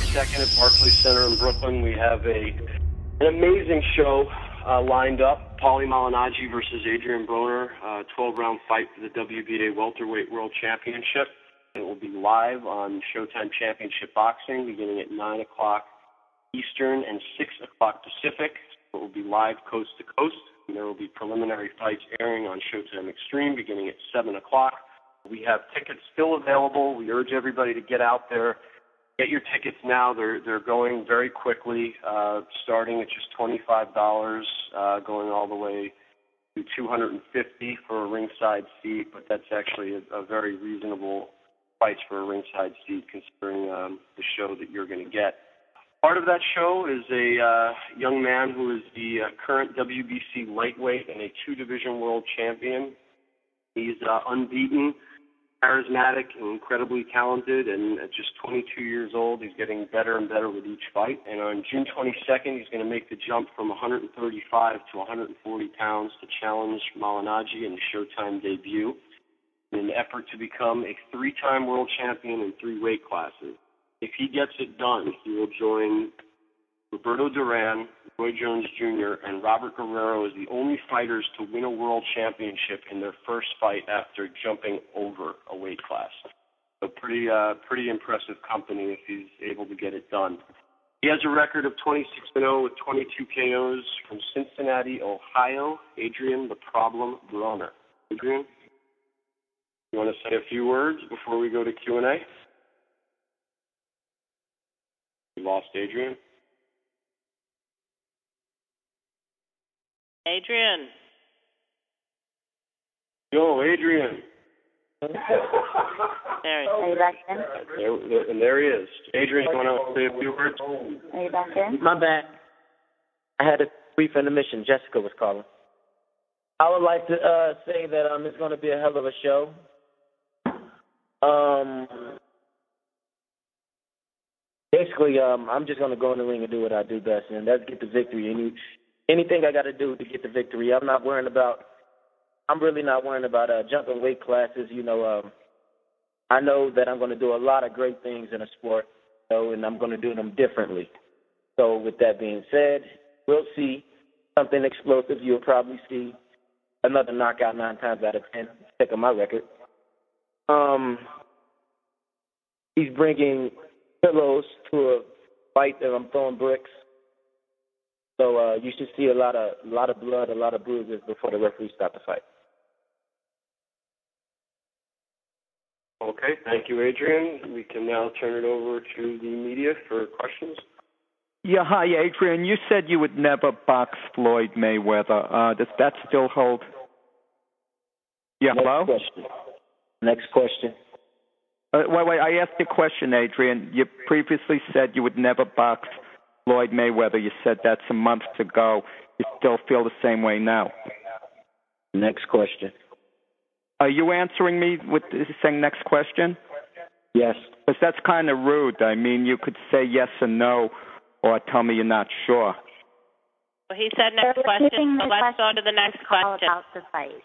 22nd at Barclays Center in Brooklyn. We have an amazing show lined up. Paulie Malignaggi versus Adrien Broner, 12-round fight for the WBA welterweight world championship. It will be live on Showtime Championship Boxing beginning at 9 o'clock Eastern and 6 o'clock Pacific. It will be live coast to coast. And there will be preliminary fights airing on Showtime Extreme beginning at 7 o'clock. We have tickets still available. We urge everybody to get out there. Get your tickets now. They're going very quickly, starting at just $25, going all the way to $250 for a ringside seat. But that's actually a very reasonable price for a ringside seat, considering the show that you're going to get. Part of that show is a young man who is the current WBC lightweight and a two-division world champion. He's unbeaten, charismatic, and incredibly talented, and at just 22 years old, he's getting better and better with each fight. And on June 22nd, he's going to make the jump from 135 to 140 pounds to challenge Malignaggi in the Showtime debut in an effort to become a three-time world champion in three weight classes. If he gets it done, he will join Roberto Duran, Roy Jones Jr., and Robert Guerrero as the only fighters to win a world championship in their first fight after jumping over a weight class. So pretty impressive company if he's able to get it done. He has a record of 26-0 with 22 KOs from Cincinnati, Ohio. Adrien "The Problem" Broner. Adrien, you want to say a few words before we go to Q&A? We lost Adrien. Adrien. Yo, Adrien. There he is. Are you back in? And there he is. Adrien, you want to say a few words? Are you back in? My bad. I had a brief intermission. Jessica was calling. I would like to say that it's going to be a hell of a show. Basically, I'm just going to go in the ring and do what I do best, and that's get the victory. Anything I got to do to get the victory. I'm really not worrying about jumping weight classes. I know that I'm going to do a lot of great things in a sport, and I'm going to do them differently. So with that being said, we'll see something explosive. You'll probably see another knockout 9 times out of 10. Check on my record. He's bringing pillows to a fight that I'm throwing bricks. So you should see a lot of blood, a lot of bruises before the referee stops the fight. Okay, thank you, Adrien. We can now turn it over to the media for questions. Yeah, hi, Adrien. You said you would never box Floyd Mayweather. Does that still hold? Yeah, hello? Next question. Wait, I asked you a question, Adrien. You previously said you would never box Floyd Mayweather. You said that's a month ago. You still feel the same way now? Next question. Are you answering me with saying next question? Yes. Because that's kind of rude. I mean, you could say yes or no, or tell me you're not sure. Well, he said next question, so let's go to the next question. About the fight.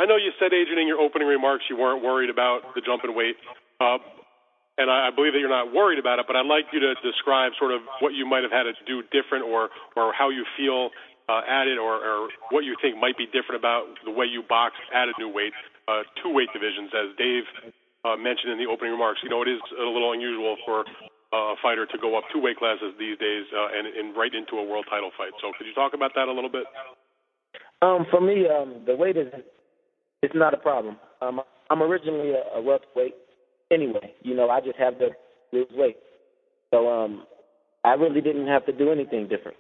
I know you said, Adrien, in your opening remarks you weren't worried about the jump in weight, and I believe that you're not worried about it, but I'd like you to describe sort of what you might have had to do different or how you feel at it or what you think might be different about the way you box at a new weight, 2 weight divisions, as Dave mentioned in the opening remarks. It is a little unusual for a fighter to go up 2 weight classes these days and right into a world title fight. So could you talk about that a little bit? For me, the weight it's not a problem. I'm originally a welterweight anyway. I just have to lose weight. So I really didn't have to do anything different.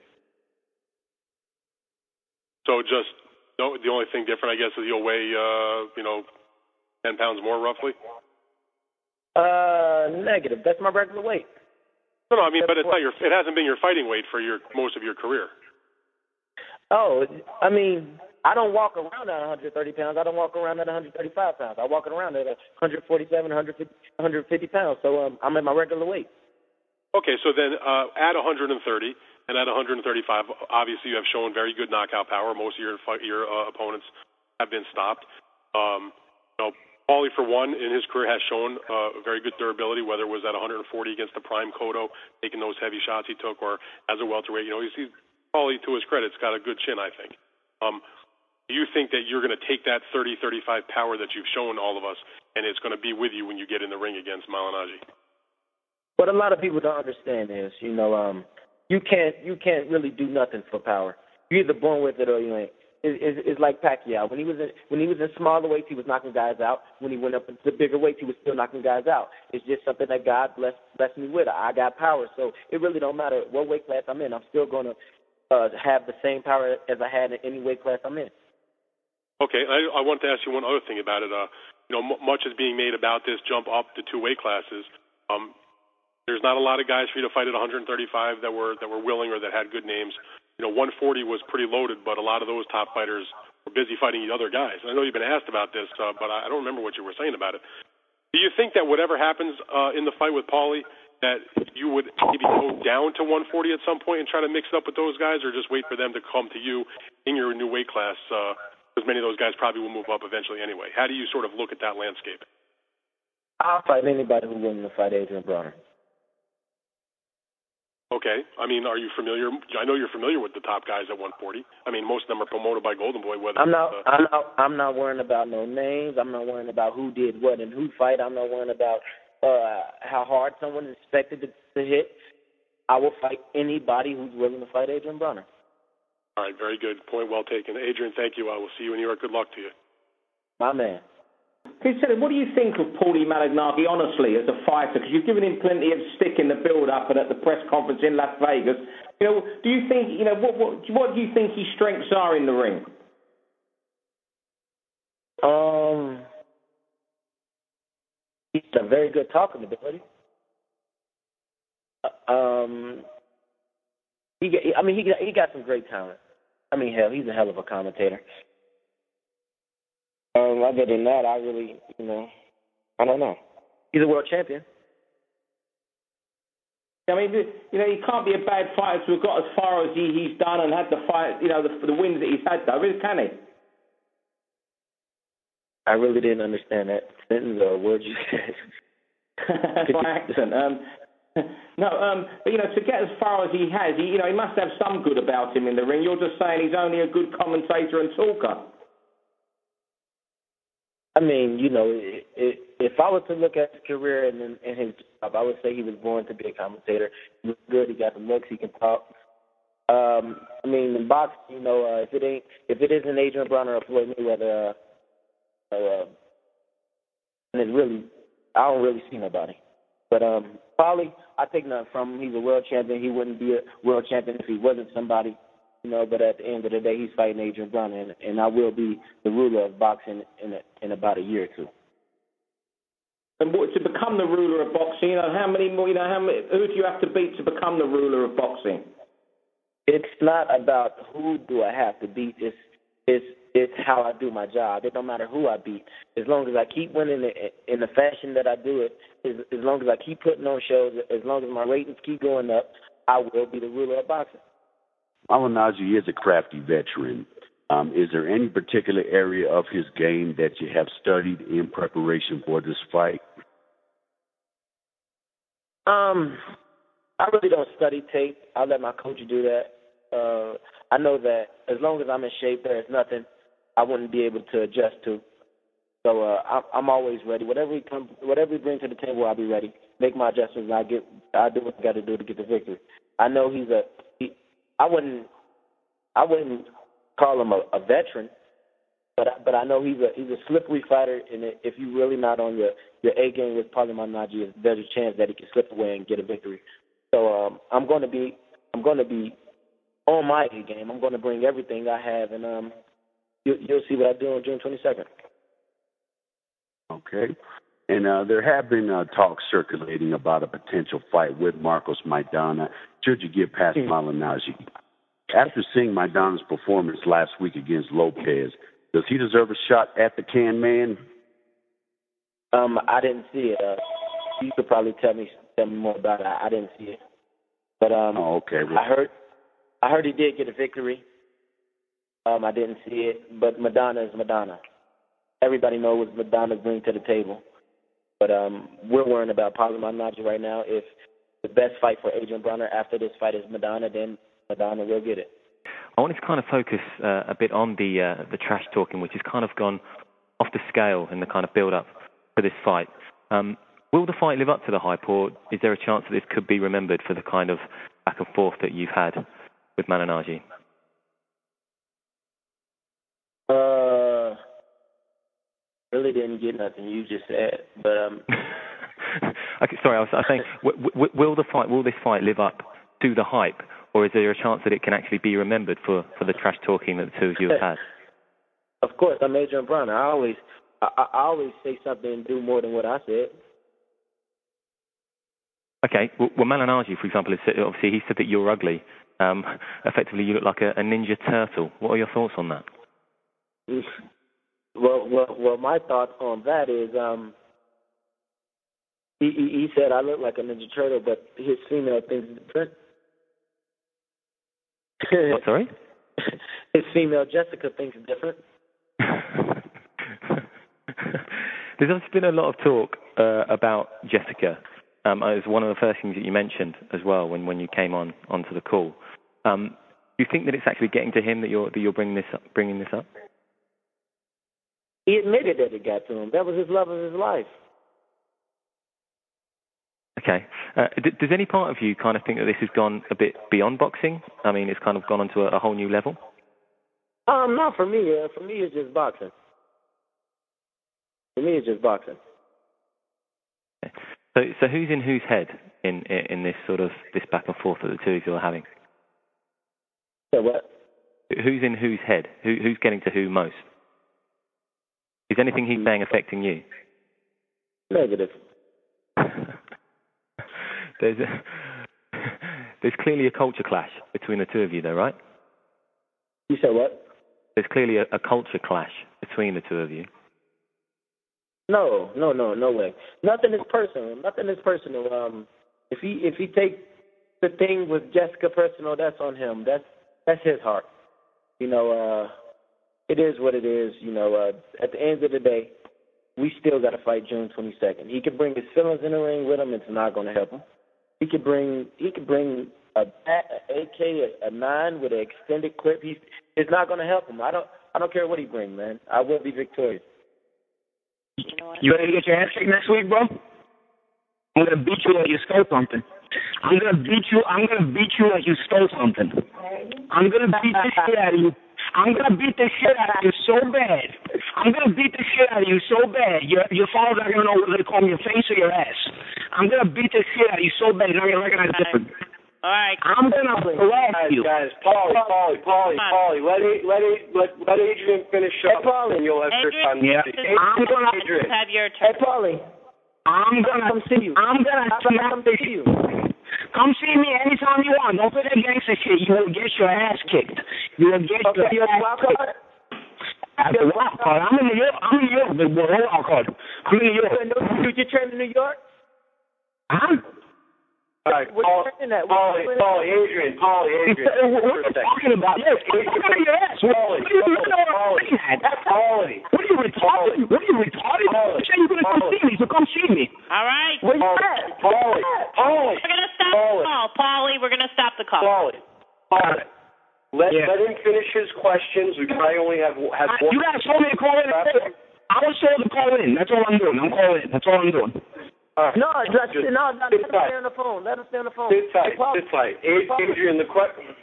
So just the only thing different, I guess, is you'll weigh, 10 pounds more roughly? Negative. That's my regular weight. No, I mean, but it hasn't been your fighting weight for most of your career. Oh, I mean, I don't walk around at 130 pounds. I don't walk around at 135 pounds. I walk around at 147, 150 pounds. So I'm at my regular weight. Okay, so then at 130 and at 135, obviously you have shown very good knockout power. Most of your opponents have been stopped. Paulie, for one, in his career has shown very good durability, whether it was at 140 against the prime Cotto, taking those heavy shots he took, or as a welterweight. You know, he's Paulie, to his credit, has got a good chin, I think. Do you think that you're going to take that 30-35 power that you've shown all of us, and it's going to be with you when you get in the ring against Malignaggi? What a lot of people don't understand is, you know, you can't really do nothing for power. You're either born with it or you ain't. It's like Pacquiao. When he was in smaller weights, he was knocking guys out. When he went up into bigger weights, he was still knocking guys out. It's just something that God blessed me with. I got power, so it really don't matter what weight class I'm in. I'm still going to have the same power as I had in any weight class I'm in. Okay, I want to ask you one other thing about it. You know, much is being made about this jump up to 2 weight classes. There's not a lot of guys for you to fight at 135 that were willing or that had good names. You know, 140 was pretty loaded, but a lot of those top fighters were busy fighting the other guys. I know you've been asked about this, but I don't remember what you were saying about it. Do you think that whatever happens in the fight with Paulie, that you would maybe go down to 140 at some point and try to mix it up with those guys, or just wait for them to come to you in your new weight class? Because many of those guys probably will move up eventually anyway. How do you sort of look at that landscape? I'll fight anybody who's willing to fight Adrien Broner. Okay. I mean, are you familiar? I know you're familiar with the top guys at 140. I mean, most of them are promoted by Golden Boy. I'm not worrying about no names. I'm not worrying about who did what and who fight. I'm not worrying about how hard someone is expected to hit. I will fight anybody who's willing to fight Adrien Broner. All right, very good. Point well taken. Adrien, thank you. I will see you in New York. Good luck to you. My man. He said, what do you think of Paulie Malignaggi, honestly, as a fighter? Because you've given him plenty of stick in the build-up and at the press conference in Las Vegas. You know, do you think, you know, what do you think his strengths are in the ring? He's a very good talking ability. He got some great talent. I mean, hell, he's a hell of a commentator. Other than that, I really, you know, I don't know. He's a world champion. I mean, you know, he can't be a bad fighter to have got as far as he's done and had the fight, you know, the wins that he's had, though, can he? I really didn't understand that sentence or word you said. By accent. But, you know, to get as far as he has, you know, he must have some good about him in the ring. You're just saying he's only a good commentator and talker. I mean, you know, if I was to look at his career and his job, I would say he was born to be a commentator. He was good. He got the looks. He can talk. I mean, in boxing, you know, if it isn't Adrien Broner or Floyd Mayweather, and it's really, I don't really see nobody. But Paulie, I take nothing from him. He's a world champion. He wouldn't be a world champion if he wasn't somebody. You know, but at the end of the day, he's fighting Adrien Broner, and I will be the ruler of boxing in about a year or two. And to become the ruler of boxing, you know, who do you have to beat to become the ruler of boxing? It's not about who do I have to beat. It's how I do my job. It don't matter who I beat. As long as I keep winning in the fashion that I do it, as long as I keep putting on shows, as long as my ratings keep going up, I will be the ruler of boxing. Malignaggi is a crafty veteran. Is there any particular area of his game that you have studied in preparation for this fight? I really don't study tape. I let my coach do that. I know that as long as I'm in shape, there's nothing I wouldn't be able to adjust to. So I'm always ready. Whatever he brings to the table, I'll be ready. Make my adjustments, and I'll do what I got to do to get the victory. I know I wouldn't call him a veteran, but I know he's a slippery fighter, and if you're really not on your A game with Paulie Malignaggi, there's a chance that he can slip away and get a victory. So I'm going to be on my A game. I'm going to bring everything I have, and you'll see what I do on June 22nd. Okay. And there have been talks circulating about a potential fight with Marcos Maidana should you get past Malignaggi. After seeing Maidana's performance last week against Lopez, does he deserve a shot at the Can Man? I didn't see it. You could probably tell me more about it. I didn't see it. But okay. Well, I heard he did get a victory. I didn't see it, but Madonna is Madonna. everybody knows what Madonna brings to the table. But we're worrying about Paulie Malignaggi right now. If the best fight for Adrien Broner after this fight is Madonna, then Madonna will get it. I wanted to kind of focus a bit on the trash talking, which has kind of gone off the scale in the kind of build-up for this fight. Will the fight live up to the hype, or is there a chance that this could be remembered for the kind of back and forth that you've had with Malignaggi? Really didn't get nothing you just said, but okay, sorry, I was saying, will this fight live up to the hype, or is there a chance that it can actually be remembered for the trash talking that the two of you have had? Of course, I'm Adrien Broner. I always say something and do more than what I said. Okay, well Malignaggi, for example, obviously he said that you're ugly. Effectively, you look like a ninja turtle. What are your thoughts on that? Well, my thoughts on that is, he said I look like a ninja turtle, but his female thinks different. What, sorry? His female Jessica thinks different. There's obviously been a lot of talk about Jessica. It was one of the first things that you mentioned as well when you came onto the call. Do you think that it's actually getting to him that you're bringing this up? He admitted that it got to him. That was his love of his life. Okay. Does any part of you kind of think that this has gone a bit beyond boxing? I mean, it's kind of gone onto a whole new level? No, for me. For me, it's just boxing. For me, it's just boxing. Okay. So who's in whose head in this sort of this back and forth that the two of you are having? So what? Who's in whose head? Who's getting to who most? Is anything he's saying affecting you? Negative. There's clearly a culture clash between the two of you, though, right? You said what? There's clearly a culture clash between the two of you. No way. Nothing is personal. If he takes the thing with Jessica personal, that's on him. That's his heart. It is what it is. At the end of the day, we still got to fight June 22nd. He could bring his feelings in the ring with him. It's not going to help him. He could bring a AK, a 9 with an extended clip. It's not going to help him. I don't care what he brings, man. I will be victorious. You ready to get your ass kicked next week, bro? I'm gonna beat you like you stole something. I'm gonna beat you like you stole something. I'm gonna beat the shit out of you. I'm gonna beat the shit out of you so bad. Your followers are gonna know whether to call me your face or your ass. I'm gonna beat the shit out of you so bad you're not gonna recognize the difference. All right. I'm gonna blast you. Guys, Paulie, let Adrien finish up, and you'll have your time. Yeah. I'm gonna have your turn. Hey, Paulie. I'm gonna come see you. I'm gonna smack this you. Come see me anytime you want. Don't play that gangster shit. You will get your ass kicked. You will get your ass kicked. That's a wild card. I'm in New York, big boy. Wild card. I'm in New York. Did you train in New York? Huh? All right, Paulie, Adrien. What are you talking about? Yes, get your ass. Paulie. What are you retarded? You said you're going to come see me, so come see me. All right. Where you at? Paulie. We're going to stop the call. Paulie, we're going to stop the call. Paulie. Let him finish his questions. We probably only have one. You guys told me to call in. I was told to call in. That's all I'm doing. I'm calling in. That's all I'm doing. Let him stay on the phone. Sit tight. Adrien, the question.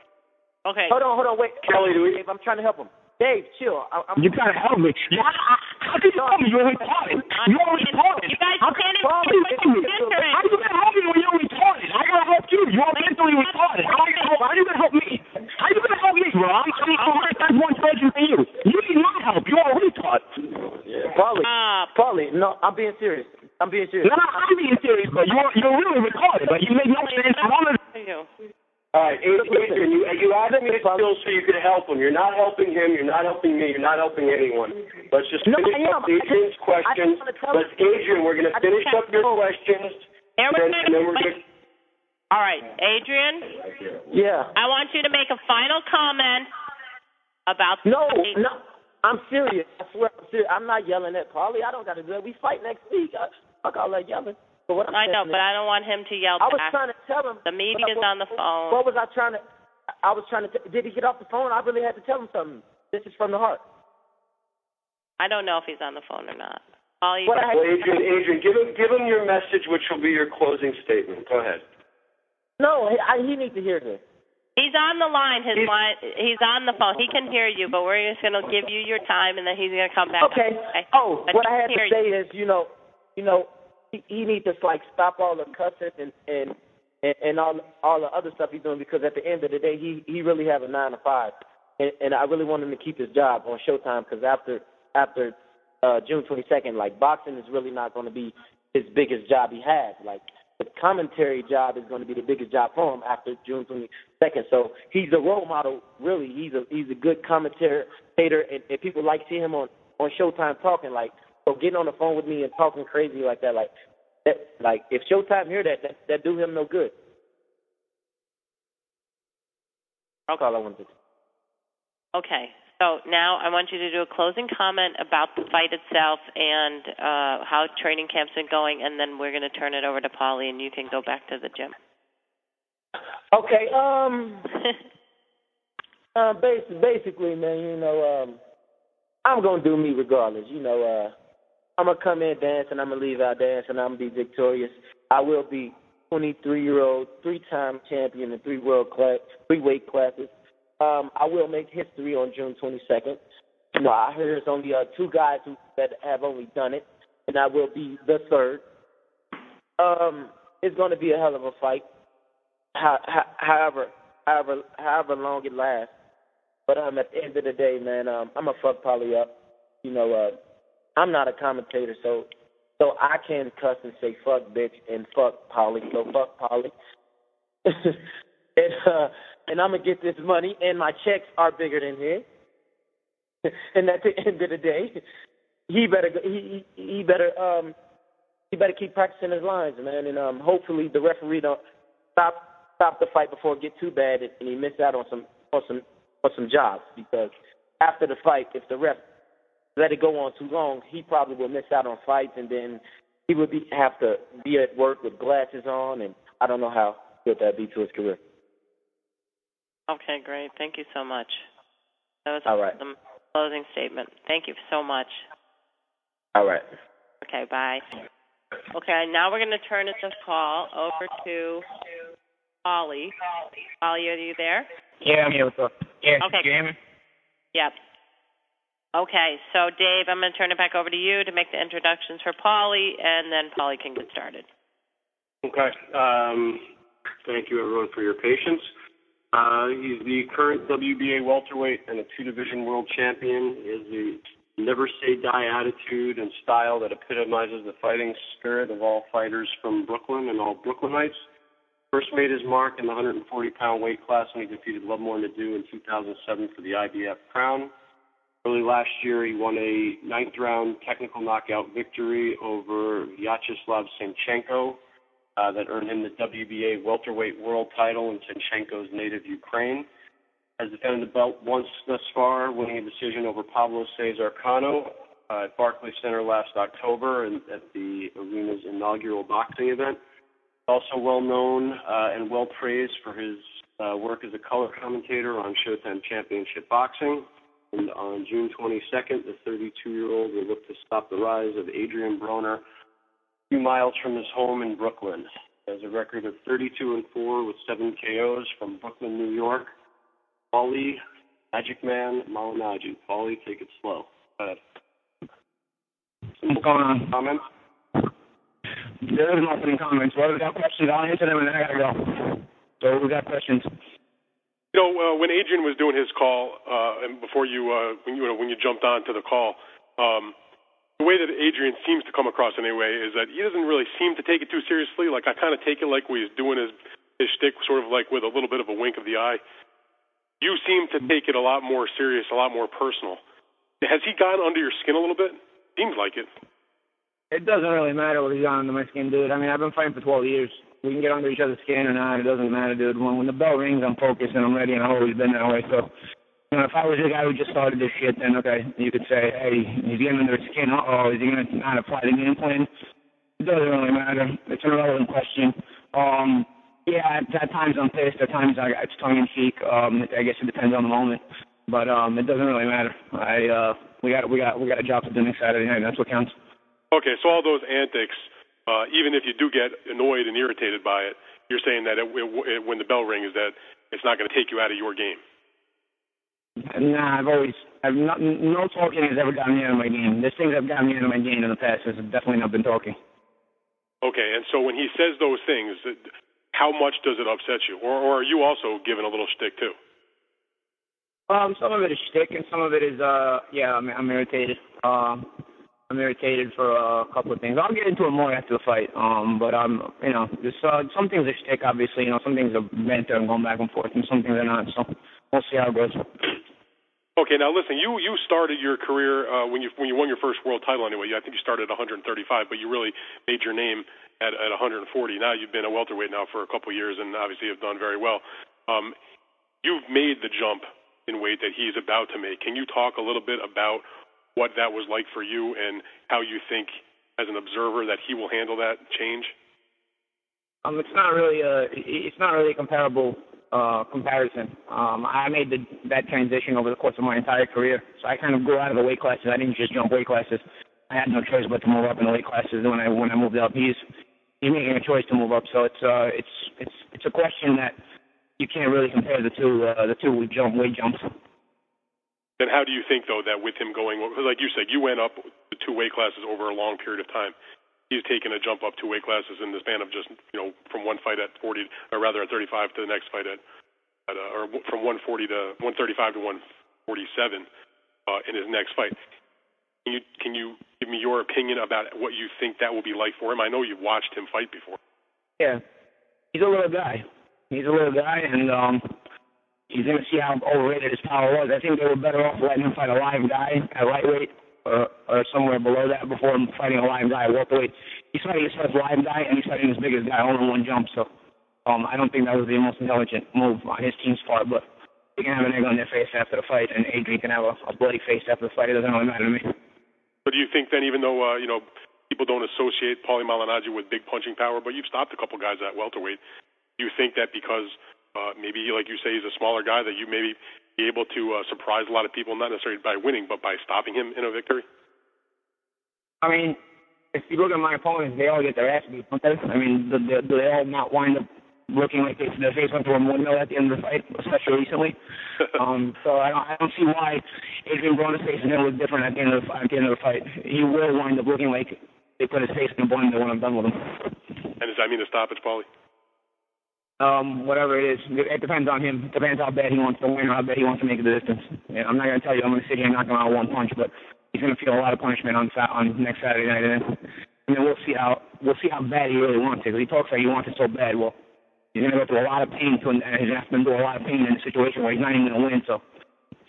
Okay. Hold on. Wait. Kelly, Dave, I'm trying to help him. Dave, chill. You trying to help me? How can you help me? You're retarded. You guys can't How are you going to help me when you're retarded? I got to help you. You're mentally retarded. How are you going to help me? How are you going to help me, bro? I'm that's one person for you. You need my help. You're a retard. Paulie, no, I'm being serious. No, I'm being serious, but you're really retarded. But you make no sense. All right, Adrien, you asked me to still so you could help him. You're not helping him. You're not helping me. You're not helping anyone. Let's just finish up Adrien's questions. Adrien, we're going to finish up your questions. And then we're going to... All right, Adrien? Yeah. I want you to make a final comment about... No. I'm serious. I swear I'm serious. I'm not yelling at Paulie. I don't got to do that. We fight next week. Fuck all that yelling. But what I know, but I don't want him to yell I was back. trying to tell him. The media's on the phone. What was I trying to? I was trying to. Did he get off the phone? I really had to tell him something. This is from the heart. I don't know if he's on the phone or not. Paulie, Adrien, give him your message, which will be your closing statement. Go ahead. No, he needs to hear this. He's on the line. He's on the phone. He can hear you, but we're just going to give you your time, and then he's going to come back. Okay. Oh, but what I had to say is, you know, he needs to like stop all the cussing and all the other stuff he's doing, because at the end of the day, he really have a 9 to 5, and I really want him to keep his job on Showtime, because after June 22nd, like, boxing is really not going to be his biggest job he has. Like, the commentary job is going to be the biggest job for him after June 22nd. So he's a role model, really. He's a good commentator, and people like seeing him on Showtime talking, like, so getting on the phone with me and talking crazy like that, like if Showtime hear that do him no good. That's all I wanted to do. Okay. So now I want you to do a closing comment about the fight itself and how training camp's been going, and then we're going to turn it over to Paulie, and you can go back to the gym. Okay. Basically, man, you know, I'm going to do me regardless. You know, I'm going to come in dancing, I'm going to leave out dancing, I'm going to be victorious. I will be 23-year-old, 3-time champion in 3 weight classes. I will make history on June 22nd. You know, I heard there's only 2 guys that have only done it, and I will be the 3rd. It's going to be a hell of a fight, however long it lasts. But at the end of the day, man, I'm going to fuck Paulie up. You know, I'm not a commentator, so I can cuss and say fuck bitch and fuck Paulie, so fuck Paulie. And I'm going to get this money, and my checks are bigger than his. And at the end of the day, he better keep practicing his lines, man. And hopefully the referee don't stop the fight before it get too bad and he miss out on some jobs. Because after the fight, if the ref let it go on too long, he probably will miss out on fights, and then he would have to be at work with glasses on, and I don't know how good that'd be to his career. Okay, great. Thank you so much. That was all right. The closing statement. Thank you so much. All right. Okay, bye. Okay, now we're going to turn the call over to Paulie. Paulie, are you there? Yeah, I'm here. What's up? Yeah, okay. Can you hear me? Yep. Okay, so Dave, I'm going to turn it back over to you to make the introductions for Paulie, and then Paulie can get started. Okay. Thank you, everyone, for your patience. He's the current WBA welterweight and a 2-division world champion. He has the never-say-die attitude and style that epitomizes the fighting spirit of all fighters from Brooklyn and all Brooklynites. First made his mark in the 140-pound weight class when he defeated Lovemore Nadeau in 2007 for the IBF crown. Early last year, he won a 9th-round technical knockout victory over Vyacheslav Senchenko that earned him the WBA welterweight world title in Senchenko's native Ukraine. Has defended the belt once thus far, winning a decision over Pablo Cesar Cano at Barclays Center last October and at the arena's inaugural boxing event. Also well known and well praised for his work as a color commentator on Showtime Championship Boxing. And on June 22nd, the 32-year-old will look to stop the rise of Adrien Broner a few miles from his home in Brooklyn. He has a record of 32-4 with 7 KOs from Brooklyn, New York. Paulie Malignaggi. Paulie, take it slow. Go ahead. What's going on? Comments? There is nothing comments. Well, we got questions. I'll answer them, and then I gotta go. So we got questions. You know, when Adrien was doing his call, and before you, when you jumped on to the call, the way that Adrien seems to come across anyway is that he doesn't really seem to take it too seriously. Like, I kind of take it like he's doing his shtick, sort of like with a little bit of a wink of the eye. You seem to take it a lot more serious, a lot more personal. Has he gone under your skin a little bit? Seems like it. It doesn't really matter what he's gone under my skin, dude. I mean, I've been fighting for 12 years. We can get under each other's skin or not. It doesn't matter, dude. When the bell rings, I'm focused and I'm ready, and I've always been that way. So You know, if I was the guy who just started this shit, then okay, you could say, hey, he's getting under his skin. Uh-oh, is he going to not apply the game plan? It doesn't really matter. It's an irrelevant question. Yeah, at times I'm pissed. At times it's tongue-in-cheek. I guess it depends on the moment. But it doesn't really matter. We got a job to do next Saturday night. That's what counts. Okay, so all those antics, even if you do get annoyed and irritated by it, you're saying that when the bell rings, that it's not going to take you out of your game. Nah, no talking has ever gotten me out of my game. There's things that have gotten me out of my game in the past. There's definitely not been talking. Okay, and so when he says those things, how much does it upset you? Or are you also given a little shtick too? Some of it is shtick, and some of it is, I'm irritated. I'm irritated for a couple of things. I'll get into it more after the fight. But there's some things are shtick, obviously. Some things are banter and going back and forth, and some things are not. So we'll see how it goes. Okay, now listen. You started your career when you won your first world title. Anyway, I think you started at 135, but you really made your name at 140. Now you've been a welterweight now for a couple of years, and obviously have done very well. You've made the jump in weight that he's about to make. Can you talk a little bit about what that was like for you and how you think, as an observer, that he will handle that change? It's not really a comparable comparison. I made that transition over the course of my entire career, so I kind of grew out of the weight classes. I didn't just jump weight classes. I had no choice but to move up in the weight classes when I moved up. He's making a choice to move up, so it's a question that you can't really compare the two weight jumps. Then how do you think, though, that with him going, like you said, you went up the two weight classes over a long period of time. He's taken a jump up two weight classes in the span of just, from one fight at 40, or rather at 35 to the next fight or from 140 to 135 to 147 in his next fight. Can you give me your opinion about what you think that will be like for him? I know you've watched him fight before. Yeah, he's a little guy. And he's going to see how overrated his power was. I think they were better off letting him fight a live guy at lightweight or somewhere below that before him fighting a live guy at welterweight. He's fighting his first live guy, and he's fighting his biggest guy all in one jump. So I don't think that was the most intelligent move on his team's part. But they can have an egg on their face after the fight, and Adrien can have a bloody face after the fight. It doesn't really matter to me. But do you think then, even though people don't associate Paulie Malignaggi with big punching power, but you've stopped a couple guys at welterweight, do you think that because maybe, like you say, he's a smaller guy, that you maybe be able to surprise a lot of people, not necessarily by winning, but by stopping him in a victory? I mean, if you look at my opponents, they all get their ass beat, don't they? I mean, do they all not wind up looking like their face went through a windmill at the end of the fight, especially recently? So I don't see why Adrien Broner's face is going to look different at the end of the fight. He will wind up looking like they put his face in a blender when I'm done with him. And does that mean a stoppage, Paulie? Whatever it is, it depends on him. It depends how bad he wants to win or how bad he wants to make the distance. Yeah, I'm not going to tell you I'm going to sit here and knock him out one punch, but he's going to feel a lot of punishment on next Saturday night, and then we'll see how bad he really wants it. Because he talks like he wants it so bad. Well, he's going to go through a lot of pain, and he's going to have to endure a lot of pain in a situation where he's not even going to win. So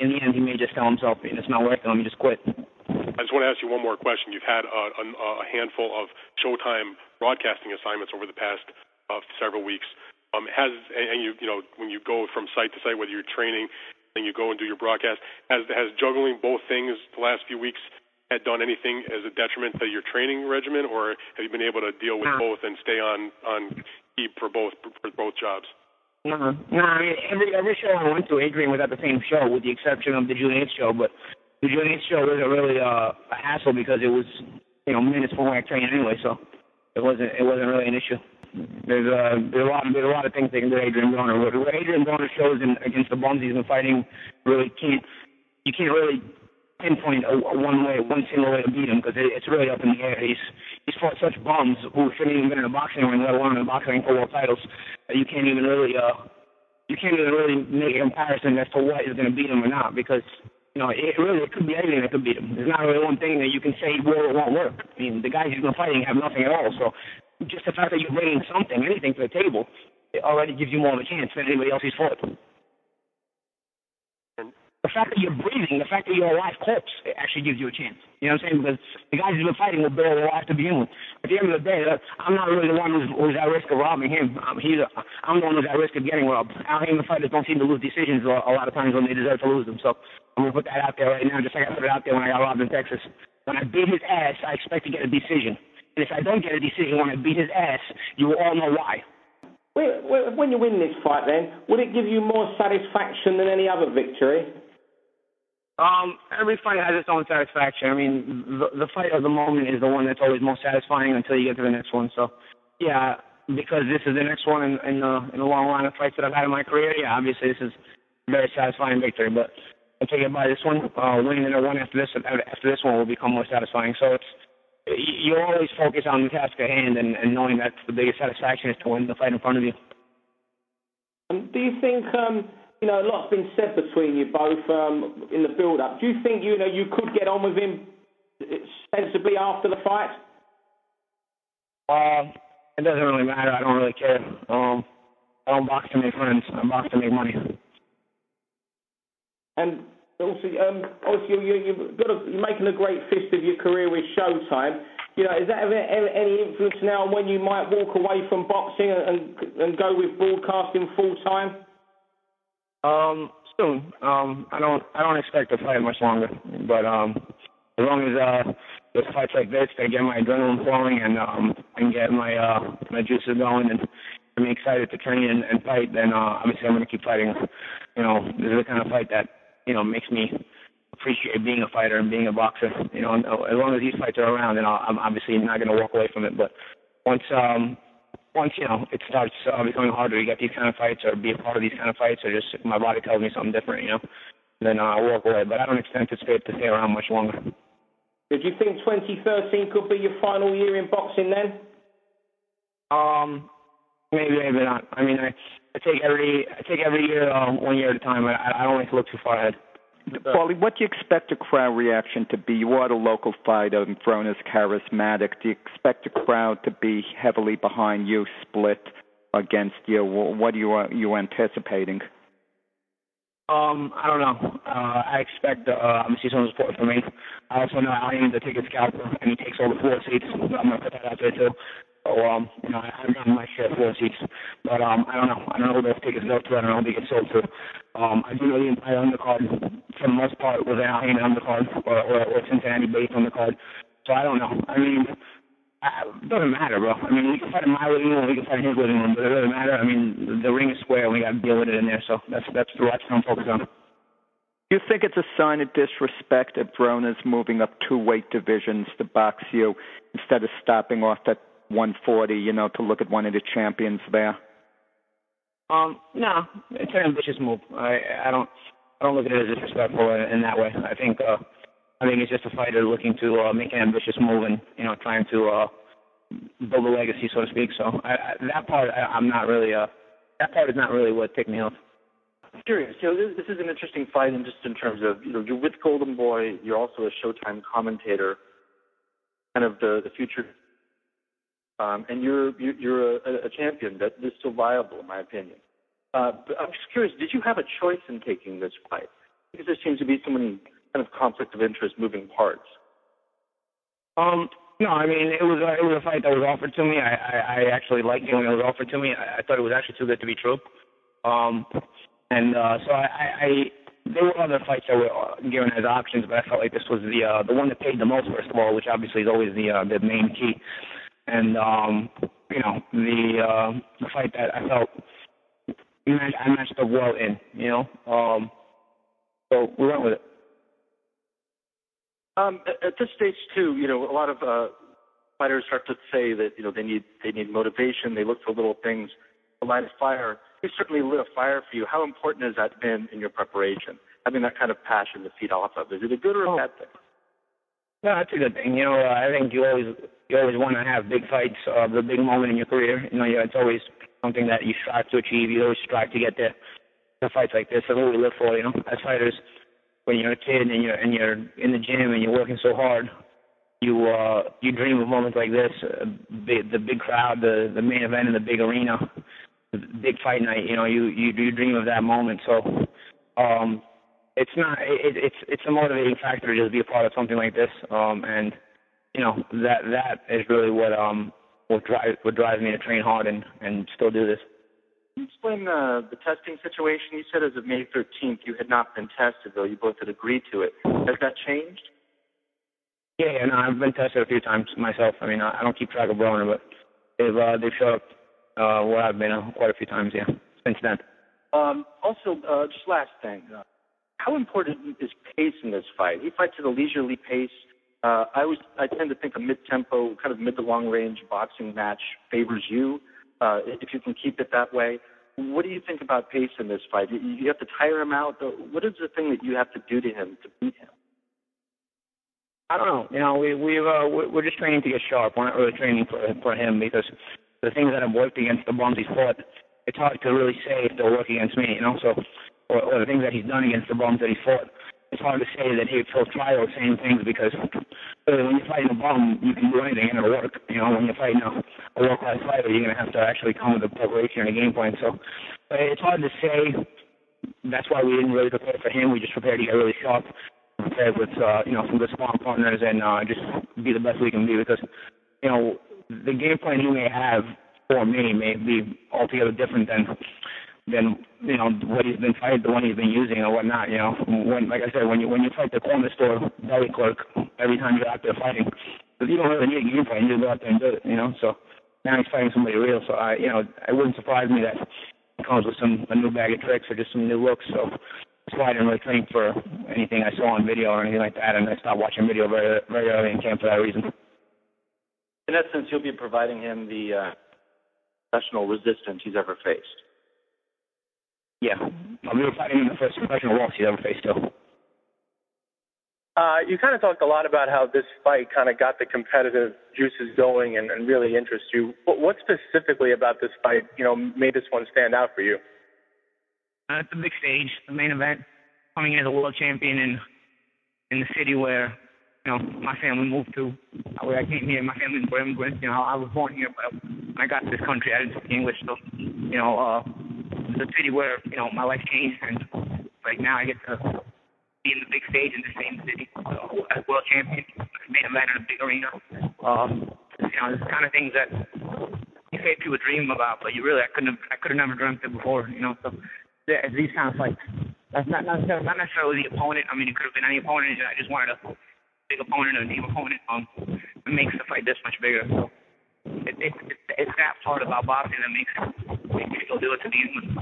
in the end, he may just tell himself it's not worth it. Let me just quit. I just want to ask you one more question. You've had a handful of Showtime broadcasting assignments over the past several weeks. When you go from site to site, whether you're training and you go and do your broadcast, has juggling both things the last few weeks had done anything as a detriment to your training regimen, or have you been able to deal with both and stay on keep for both jobs? No. I mean, every show I went to, Adrien was at the same show, with the exception of the June 8th show. But the June 8th show wasn't really a hassle because it was minutes before I trained anyway, so it wasn't really an issue. There's a lot of things they can do to Adrien Broner. What Adrien Broner shows against the bums he's been fighting, you can't really pinpoint one single way to beat him, because it's really up in the air. He's fought such bums who shouldn't even been in a boxing ring, let alone in a boxing ring for world titles. You can't even really make a comparison as to what is going to beat him or not, because it could be anything that could beat him. There's not really one thing that you can say will or won't work. I mean, the guys he's been fighting have nothing at all. So just the fact that you're bringing anything to the table, it already gives you more of a chance than anybody else he's fought. The fact that you're breathing, the fact that you're a live corpse, it actually gives you a chance. You know what I'm saying? Because the guys who've been fighting were barely alive to begin with. At the end of the day, I'm not really the one who's at risk of robbing him. I'm the one who's at risk of getting robbed. Out here, the fighters don't seem to lose decisions a lot of times when they deserve to lose them. So I'm going to put that out there right now, just like I put it out there when I got robbed in Texas. When I beat his ass, I expect to get a decision. And if I don't get a decision when I beat his ass, you will all know why. When you win this fight, then, would it give you more satisfaction than any other victory? Every fight has its own satisfaction. I mean, the fight of the moment is the one that's always most satisfying until you get to the next one. So, yeah, because this is the next one in the long line of fights that I've had in my career, yeah, obviously this is a very satisfying victory. But until you get by this one, winning the one after this one will become more satisfying. So you always focus on the task at hand and knowing that the biggest satisfaction is to win the fight in front of you. Do you think, a lot's been said between you both in the build-up. Do you think, you could get on with him sensibly after the fight? It doesn't really matter. I don't really care. I don't box to make friends. I box to make money. And also, you're making a great fist of your career with Showtime. Is that any influence now on when you might walk away from boxing and go with broadcasting full time? Soon. I don't expect to fight much longer, but as long as there's fights like this, they get my adrenaline flowing and get my juices going and I'm excited to train and fight, then obviously I'm going to keep fighting. This is the kind of fight that makes me appreciate being a fighter and being a boxer. As long as these fights are around, then I'm obviously not going to walk away from it. But once it starts becoming harder to get these kind of fights or be a part of these kind of fights, or just my body tells me something different, then I'll walk away. But I don't anticipate to stay around much longer. Did you think 2013 could be your final year in boxing then? Maybe not. I mean, I take every year 1 year at a time. I don't like to look too far ahead. Paulie, what do you expect the crowd reaction to be? You are the local fighter and Broner's charismatic. Do you expect the crowd to be heavily behind you, split against you? What are you anticipating? I don't know. I expect obviously some support from me. I also know Adrien the ticket scalper, and he takes all the floor seats. I'm going to put that out there too. So, I've gotten my share of floor seats. But I don't know. I don't know who those tickets go to. I don't know who they get sold to. I do know the entire undercard, for the most part, was an Adrien undercard or Cincinnati based undercard. So I don't know. I mean, it doesn't matter, bro. I mean, we can fight in my living room, we can fight in his living room, but it doesn't matter. I mean, the ring is square, and we got to deal with it in there. So that's the right thing I'm focused on. Do you think it's a sign of disrespect if Broner's moving up 2 weight divisions to box you instead of stopping off at 140, to look at one of the champions there? No, it's an ambitious move. I don't look at it as disrespectful in that way. I think it's just a fighter looking to make an ambitious move and trying to build a legacy, so to speak. So that part I'm not really. That part is not really what ticked me off. I'm curious. This is an interesting fight, and just in terms of you're with Golden Boy, you're also a Showtime commentator, kind of the future. And you're a champion that is still viable, in my opinion. But I'm just curious, did you have a choice in taking this fight? Because there seems to be so many kind of conflict of interest, moving parts. No, I mean it was a fight that was offered to me. I actually liked it when it was offered to me. I thought it was actually too good to be true. So there were other fights that were given as options, but I felt like this was the one that paid the most, first of all, which obviously is always the main key. And the fight that I felt I matched up well in, so we went with it. At this stage too, a lot of fighters start to say that they need motivation. They look for little things to light a fire. It certainly lit a fire for you. How important has that been in your preparation? Having that kind of passion to feed off of. Is it a good or a bad thing? No, that's a good thing. I think you always want to have big fights, the big moment in your career. It's always something that you strive to achieve. You always strive to get there. Fights like this, that's what we live for. As fighters, when you're a kid and you're in the gym and you're working so hard, you dream of moments like this, the big crowd, the main event in the big arena, the big fight night. You dream of that moment. So it's not. It's a motivating factor to just be a part of something like this. And you know that is really what drives me to train hard and still do this. Can you explain the testing situation? You said as of May 13th you had not been tested, though you both had agreed to it. Has that changed? Yeah, no, I've been tested a few times myself. I mean, I don't keep track of Broner, but they've showed up where I've been quite a few times, yeah, since then. Also, just last thing, how important is pace in this fight? He fights at a leisurely pace. I tend to think a mid-tempo, kind of mid to long-range boxing match favors you, if you can keep it that way. What do you think about pace in this fight? You have to tire him out. What is the thing that you have to do to him to beat him? I don't know. You know, we're just training to get sharp. We're not really training for him because the things that have worked against the bums he's fought, it's hard to really say if they'll work against me, you know. So, or the things that he's done against the bums that he's fought, it's hard to say that he'll try those same things because really when you're fighting a bum, you can do anything and it'll work. You know, when you're fighting a world-class fighter, you're going to have to actually come with a preparation and a game plan. So it's hard to say. That's why we didn't really prepare for him. We just prepared to get really sharp, prepared with some good sparring partners and just be the best we can be because you know the game plan he may have for me may be altogether different than you know what he's been fighting, the one he's been using or whatnot. You know, like I said, when you fight the corner store belly clerk every time you're out there fighting, you don't really need a game plan. You just go out there and do it. You know, so now he's fighting somebody real. So it wouldn't surprise me that he comes with a new bag of tricks or just some new looks. So that's why I didn't really train for anything I saw on video or anything like that, and I stopped watching video very, very early in camp for that reason. In that sense, you'll be providing him the professional resistance he's ever faced. Yeah, we were fighting him the first professional loss he's ever faced, too. You kind of talked a lot about how this fight kind of got the competitive juices going and really interests you. What specifically about this fight, made this one stand out for you? It's a big stage, the main event, coming in as a world champion in the city where, my family moved to. Where I came here, my family were immigrants. I was born here, but when I got to this country, I didn't speak English. So, it's a city where, my life changed, and like now I get to be in the big stage in the same city as world champion, main event in a big arena. There's the kind of things that you say people dream about, but I could have never dreamt it before. So these kind of fights. That's not necessarily the opponent. I mean, it could have been any opponent. I just wanted a big opponent or a team opponent. It makes the fight this much bigger. So it's that part about boxing that makes people do it to these ones.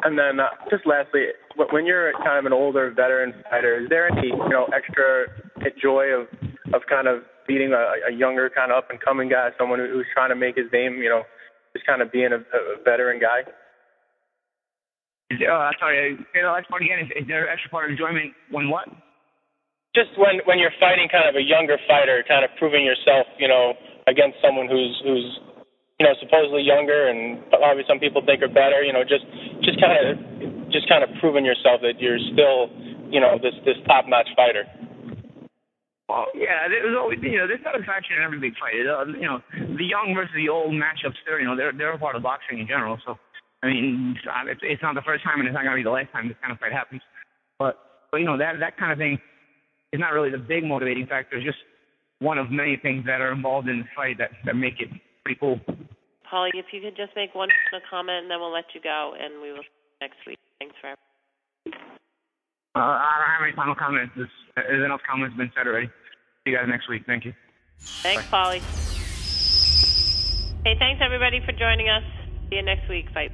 And then just lastly, when you're kind of an older veteran fighter, is there any extra joy of kind of beating a younger kind of up and coming guy, someone who's trying to make his name, just kind of being a veteran guy? Sorry, say the last part again. Is there extra part of enjoyment when what? Just when you're fighting kind of a younger fighter, kind of proving yourself, against someone who's supposedly younger and probably some people think are better, just kind of proving yourself that you're still, this top-notch fighter. Well, yeah, there's always, there's satisfaction in every big fight. The young versus the old matchups, they're a part of boxing in general. So, I mean, it's not the first time and it's not going to be the last time this kind of fight happens. But that kind of thing is not really the big motivating factor. It's just one of many things that are involved in the fight that make it pretty cool. Paulie, if you could just make one comment and then we'll let you go and we will see you next week. Thanks for everything. I don't have any final comments. There's enough comments been said already. See you guys next week. Thank you. Thanks, Paulie. Hey, thanks everybody for joining us. See you next week. Bye.